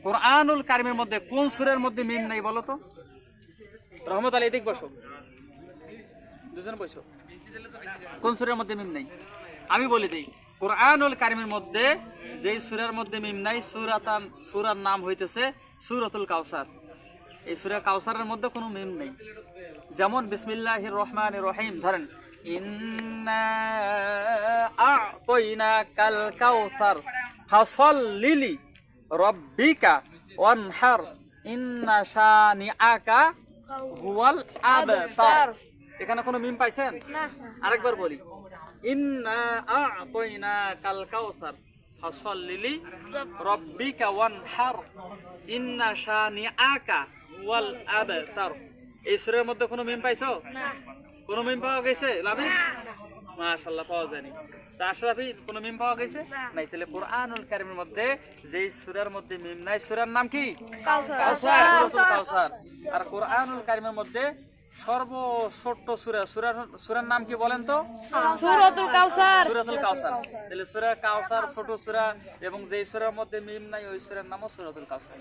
কোরআনুল কারিমের মধ্যে কোন সূরার মধ্যে মিম নাই বলো তো? রহমত আলী এদিক বসো, দুজন বসো। কোন সূরার মধ্যে মিম নাই? আমি বলে দিই, কোরআনুল কারিমের মধ্যে যেই সূরার মধ্যে মিম নাই সূরার নাম হইতেছে সূরাতুল কাউসার। এই সূরা কাউসারের মধ্যে কোনো মিম নেই। যেমন বিসমিল্লাহির রহমানির রহিম, ধরেন ইন্না আ'তাইনাকাল কাউসার ফাসাল্লি রব্বিকা ওয়ানহার ইন্না শানিআকা হুয়াল আবতার। এখানে কোনো মিম পাইছেন? আরেকবার বলি, ইন্না আ'তাইনাকাল কাউসার ফাসাল্লি রব্বিকা ওয়ানহার ইন্না শানিআকা হুয়াল আবতার। এই সূরার মধ্যে কোনো মিম পাইছো? কোনো মিম পাওয়া গেছে? লাভি মাশাআল্লাহ পাওয়া যায়নি। তা আশরাফি কোনো মিম পাওয়া গেছে? নাই। তাহলে কোরআনুল কারীমের মধ্যে যেই সূরার মধ্যে মিম নাই সূরার নাম কি? কাউসার, সূরাতুল কাউসার। আর কোরআনুল কারীমের মধ্যে সর্বছোট্ট সূরার নাম কি বলেন তো? সূরাতুল কাউসার। সূরাতুল কাউসার। তাহলে সূরা কাউসার ছোট সূরা, এবং যেই সূরার মধ্যে মিম নাই ওই সূরার নামও সূরাতুল কাউসার।